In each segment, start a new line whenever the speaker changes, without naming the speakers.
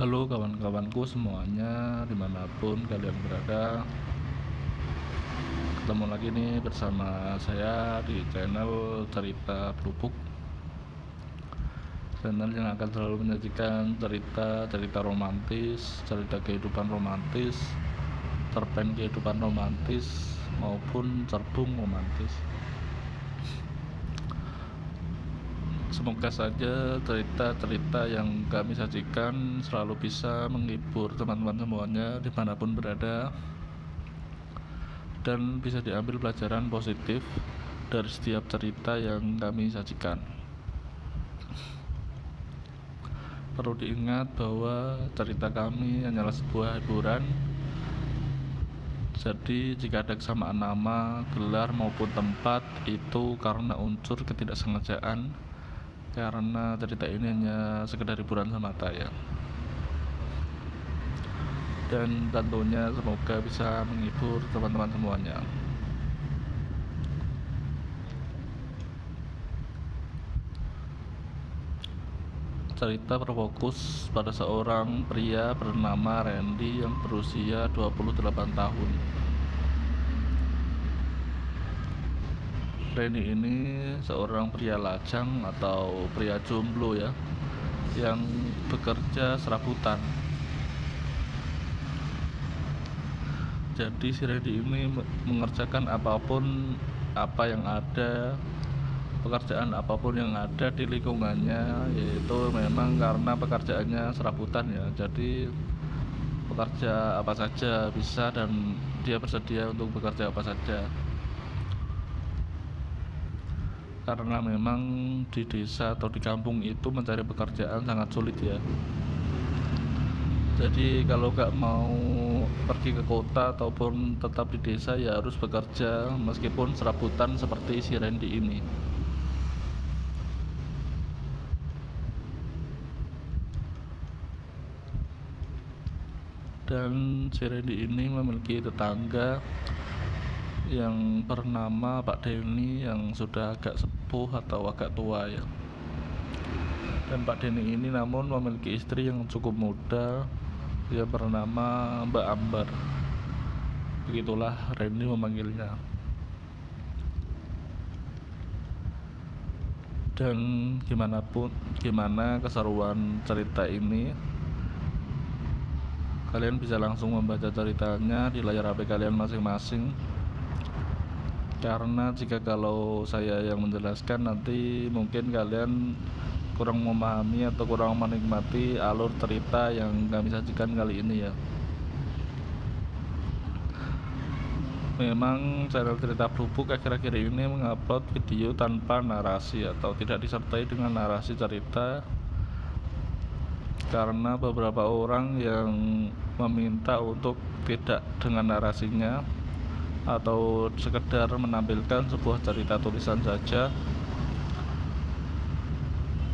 Halo kawan-kawanku semuanya, dimanapun kalian berada. Ketemu lagi nih bersama saya di channel Cerita Lubuk, channel yang akan selalu menyajikan cerita-cerita romantis, cerita kehidupan romantis, cerpen kehidupan romantis, maupun cerbung romantis. Semoga saja cerita-cerita yang kami sajikan selalu bisa menghibur teman-teman semuanya dimanapun berada, dan bisa diambil pelajaran positif dari setiap cerita yang kami sajikan. Perlu diingat bahwa cerita kami hanyalah sebuah hiburan, jadi jika ada kesamaan nama, gelar maupun tempat, itu karena unsur ketidaksengajaan, karena cerita ini hanya sekedar hiburan semata ya. Dan tentunya semoga bisa menghibur teman-teman semuanya. Cerita berfokus pada seorang pria bernama Randy yang berusia 28 tahun. Randy ini seorang pria lajang atau pria jomblo ya, yang bekerja serabutan. Jadi si Randy ini mengerjakan pekerjaan apapun yang ada di lingkungannya, yaitu memang karena pekerjaannya serabutan ya. Jadi bekerja apa saja bisa dan dia bersedia untuk bekerja apa saja. Karena memang di desa atau di kampung itu mencari pekerjaan sangat sulit ya. Jadi kalau gak mau pergi ke kota ataupun tetap di desa ya harus bekerja meskipun serabutan seperti si Randy ini. Dan si Randy ini memiliki tetangga yang bernama Pak Denny yang sudah agak sepuh atau agak tua ya. Dan Pak Denny ini namun memiliki istri yang cukup muda, dia bernama Mbak Ambar. Begitulah Randy memanggilnya. Dan gimana keseruan cerita ini, kalian bisa langsung membaca ceritanya di layar HP kalian masing-masing. Karena jika kalau saya yang menjelaskan nanti mungkin kalian kurang memahami atau kurang menikmati alur cerita yang kami sajikan kali ini ya. Memang channel Cerita Lubuk akhir-akhir ini mengupload video tanpa narasi atau tidak disertai dengan narasi cerita, karena beberapa orang yang meminta untuk tidak dengan narasinya atau sekedar menampilkan sebuah cerita tulisan saja,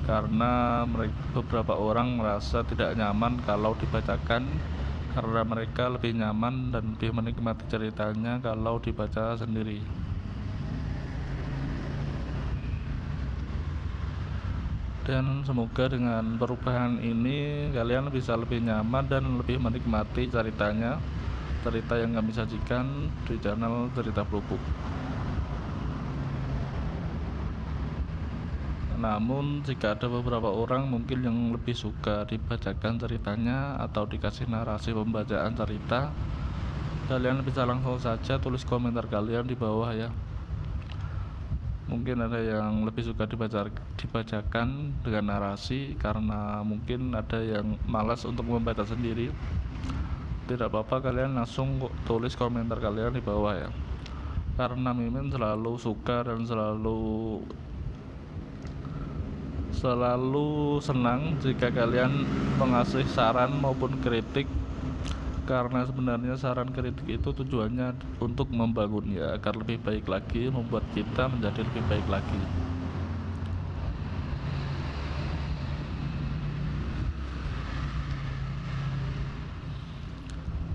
karena beberapa orang merasa tidak nyaman kalau dibacakan, karena mereka lebih nyaman dan lebih menikmati ceritanya kalau dibaca sendiri. Dan semoga dengan perubahan ini kalian bisa lebih nyaman dan lebih menikmati cerita yang kami sajikan di channel Cerita Lubuk. Namun jika ada beberapa orang mungkin yang lebih suka dibacakan ceritanya atau dikasih narasi pembacaan cerita, kalian bisa langsung saja tulis komentar kalian di bawah ya. Mungkin ada yang lebih suka dibacakan dengan narasi karena mungkin ada yang malas untuk membaca sendiri. Tidak apa-apa, kalian langsung tulis komentar kalian di bawah ya. Karena Mimin selalu suka dan selalu senang jika kalian mengasih saran maupun kritik, karena sebenarnya saran kritik itu tujuannya untuk membangun ya, agar lebih baik lagi, membuat kita menjadi lebih baik lagi.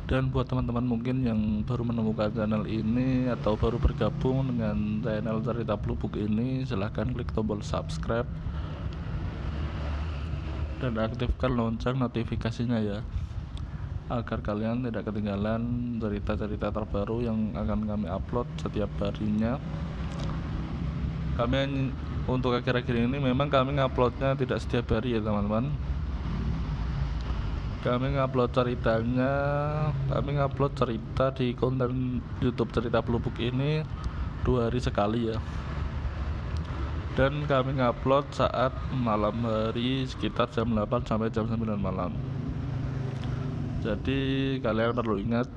Dan buat teman-teman mungkin yang baru menemukan channel ini atau baru bergabung dengan channel Cerita Lubuk ini, silahkan klik tombol subscribe dan aktifkan lonceng notifikasinya ya, agar kalian tidak ketinggalan cerita-cerita terbaru yang akan kami upload setiap harinya. Untuk akhir-akhir ini memang kami nguploadnya tidak setiap hari ya teman-teman. Kami ngupload cerita di konten YouTube Cerita Blubuk ini 2 hari sekali ya, dan kami ngupload saat malam hari sekitar jam 8 sampai jam 9 malam. Jadi kalian perlu ingat,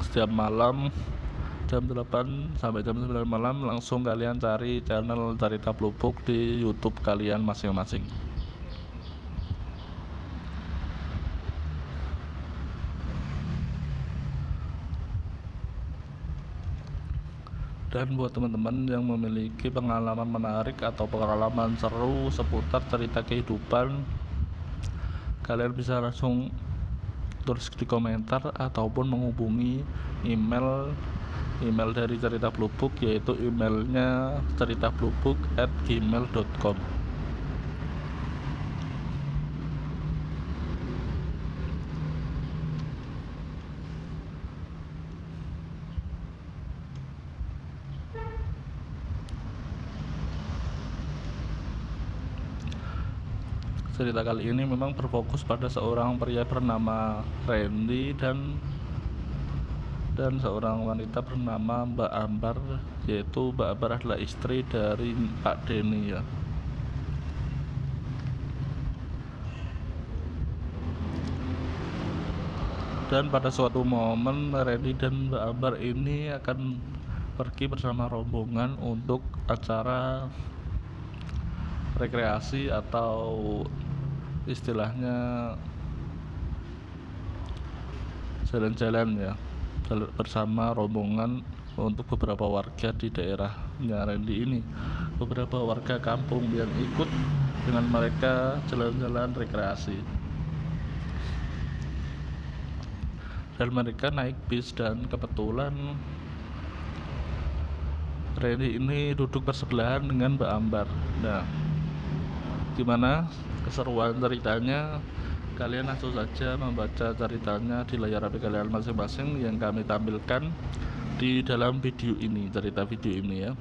setiap malam jam 8 sampai jam 9 malam langsung kalian cari channel Cerita Blubuk di YouTube kalian masing-masing. Dan buat teman-teman yang memiliki pengalaman menarik atau pengalaman seru seputar cerita kehidupan, kalian bisa langsung tulis di komentar ataupun menghubungi email dari Cerita Blubuk, yaitu emailnya ceritablubuk@gmail.com. Cerita kali ini memang berfokus pada seorang pria bernama Randy dan seorang wanita bernama Mbak Ambar, yaitu Mbak Ambar adalah istri dari Pak Denny ya. Dan pada suatu momen Randy dan Mbak Ambar ini akan pergi bersama rombongan untuk acara rekreasi atau istilahnya jalan-jalan ya, bersama rombongan untuk beberapa warga di daerahnya Randy ini, beberapa warga kampung yang ikut dengan mereka jalan-jalan rekreasi. Dan mereka naik bis, dan kebetulan Randy ini duduk bersebelahan dengan Mbak Ambar. Nah, gimana keseruan ceritanya? Kalian langsung saja membaca ceritanya di layar HP kalian masing-masing yang kami tampilkan di dalam video ini, cerita video ini ya.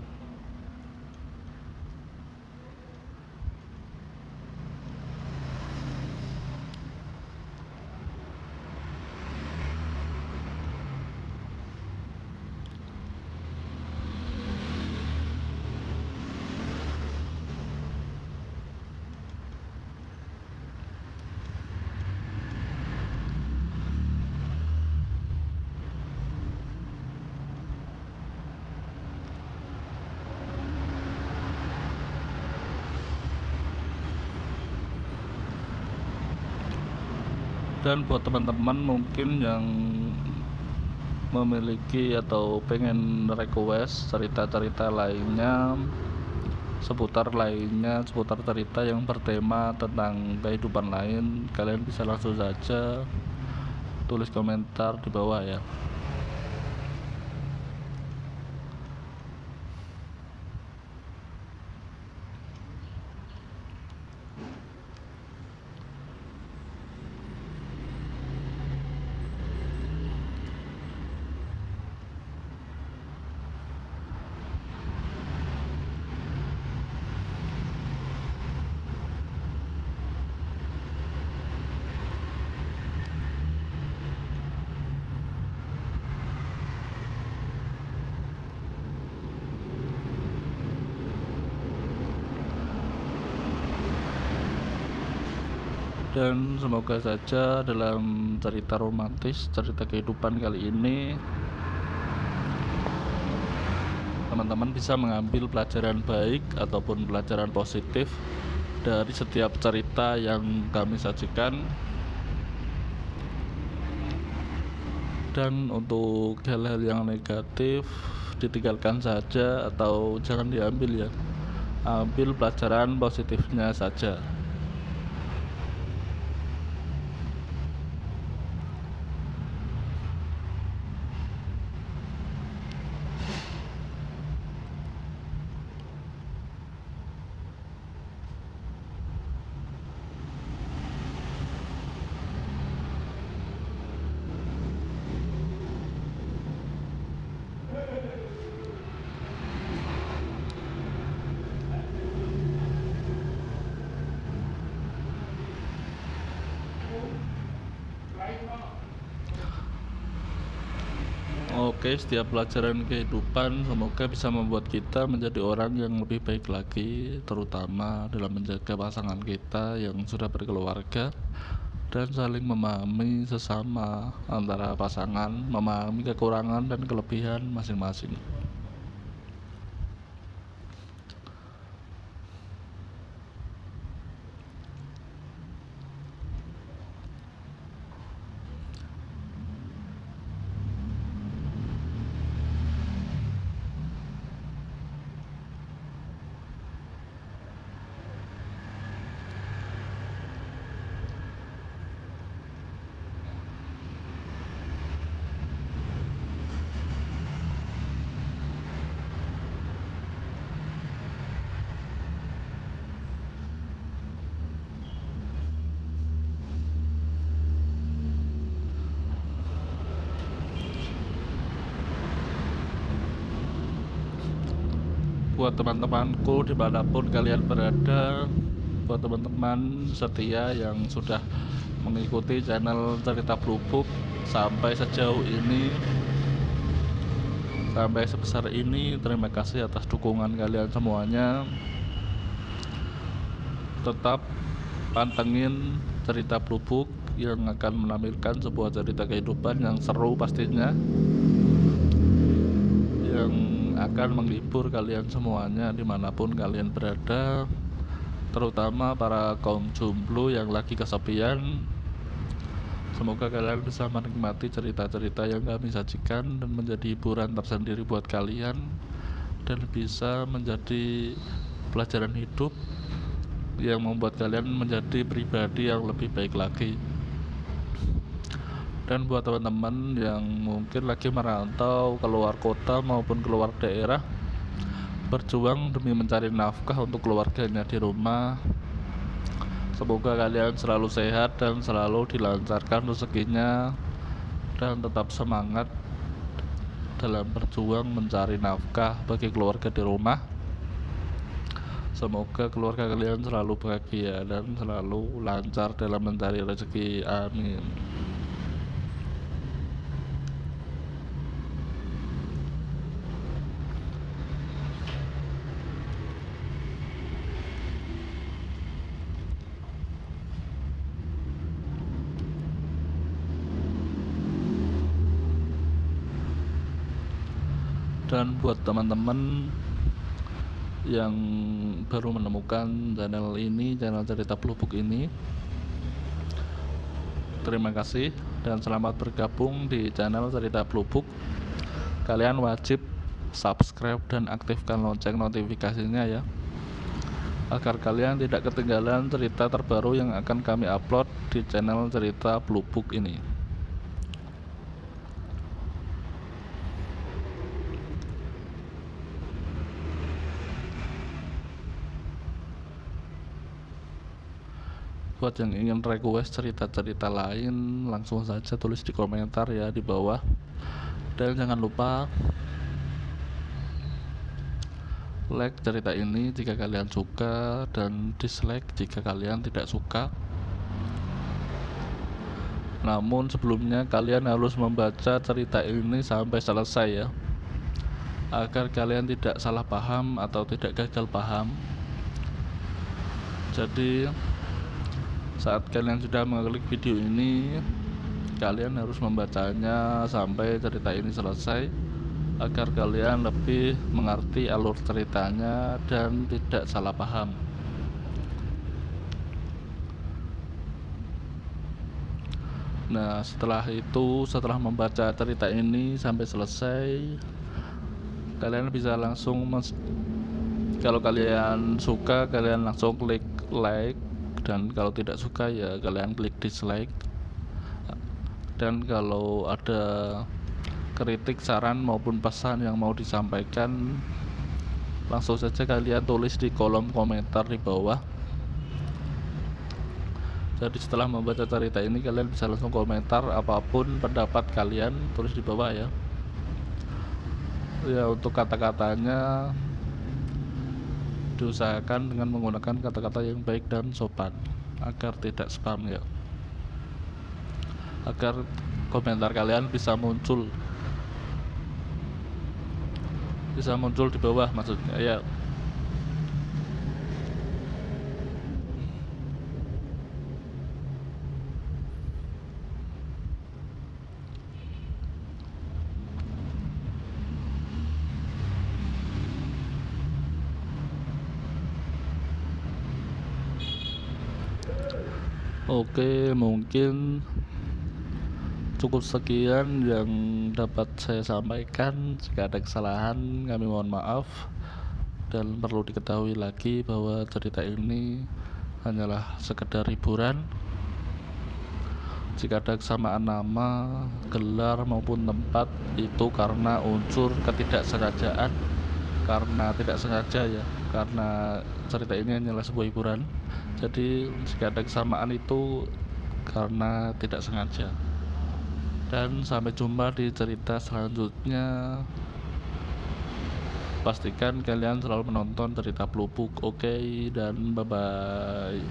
Dan buat teman-teman mungkin yang memiliki atau pengen request cerita-cerita lainnya seputar cerita yang bertema tentang kehidupan lain, kalian bisa langsung saja tulis komentar di bawah ya. Dan semoga saja dalam cerita romantis, cerita kehidupan kali ini, teman-teman bisa mengambil pelajaran baik ataupun pelajaran positif dari setiap cerita yang kami sajikan. Dan untuk hal-hal yang negatif ditinggalkan saja atau jangan diambil ya. Ambil pelajaran positifnya saja. Oke, setiap pelajaran kehidupan semoga bisa membuat kita menjadi orang yang lebih baik lagi, terutama dalam menjaga pasangan kita yang sudah berkeluarga dan saling memahami sesama antara pasangan, memahami kekurangan dan kelebihan masing-masing. Buat teman-temanku dimanapun kalian berada, buat teman-teman setia yang sudah mengikuti channel Cerita Blubuk sampai sejauh ini, sampai sebesar ini, terima kasih atas dukungan kalian semuanya. Tetap pantengin Cerita Blubuk yang akan menampilkan sebuah cerita kehidupan yang seru pastinya, yang akan menghibur kalian semuanya dimanapun kalian berada, terutama para kaum jomblo yang lagi kesepian. Semoga kalian bisa menikmati cerita-cerita yang kami sajikan dan menjadi hiburan tersendiri buat kalian, dan bisa menjadi pelajaran hidup yang membuat kalian menjadi pribadi yang lebih baik lagi. Dan buat teman-teman yang mungkin lagi merantau keluar kota maupun keluar daerah, berjuang demi mencari nafkah untuk keluarganya di rumah, semoga kalian selalu sehat dan selalu dilancarkan rezekinya, dan tetap semangat dalam berjuang mencari nafkah bagi keluarga di rumah. Semoga keluarga kalian selalu bahagia dan selalu lancar dalam mencari rezeki, amin. Dan buat teman-teman yang baru menemukan channel ini, channel Cerita Blubuk ini, terima kasih dan selamat bergabung di channel Cerita Blubuk. Kalian wajib subscribe dan aktifkan lonceng notifikasinya ya, agar kalian tidak ketinggalan cerita terbaru yang akan kami upload di channel Cerita Blubuk ini. Buat yang ingin request cerita-cerita lain, langsung saja tulis di komentar ya di bawah. Dan jangan lupa like cerita ini jika kalian suka, dan dislike jika kalian tidak suka. Namun sebelumnya kalian harus membaca cerita ini sampai selesai ya, agar kalian tidak salah paham atau tidak gagal paham. Jadi saat kalian sudah mengklik video ini, kalian harus membacanya sampai cerita ini selesai, agar kalian lebih mengerti alur ceritanya dan tidak salah paham. Nah, setelah itu, setelah membaca cerita ini sampai selesai, kalian bisa langsung kalau kalian suka, kalian langsung klik like, dan kalau tidak suka ya kalian klik dislike. Dan kalau ada kritik, saran maupun pesan yang mau disampaikan, langsung saja kalian tulis di kolom komentar di bawah. Jadi setelah membaca cerita ini, kalian bisa langsung komentar apapun pendapat kalian, tulis di bawah ya. Ya, untuk kata-katanya diusahakan dengan menggunakan kata-kata yang baik dan sopan, agar tidak spam ya, agar komentar kalian bisa muncul bisa muncul di bawah maksudnya ya. Oke, mungkin cukup sekian yang dapat saya sampaikan. Jika ada kesalahan, kami mohon maaf. Dan perlu diketahui lagi bahwa cerita ini hanyalah sekedar hiburan. Jika ada kesamaan nama, gelar maupun tempat, itu karena unsur ketidaksengajaan. Karena tidak sengaja ya, karena cerita ini hanyalah sebuah hiburan. Jadi jika ada kesamaan itu karena tidak sengaja. Dan sampai jumpa di cerita selanjutnya. Pastikan kalian selalu menonton cerita Pelupuk. Oke, dan bye bye.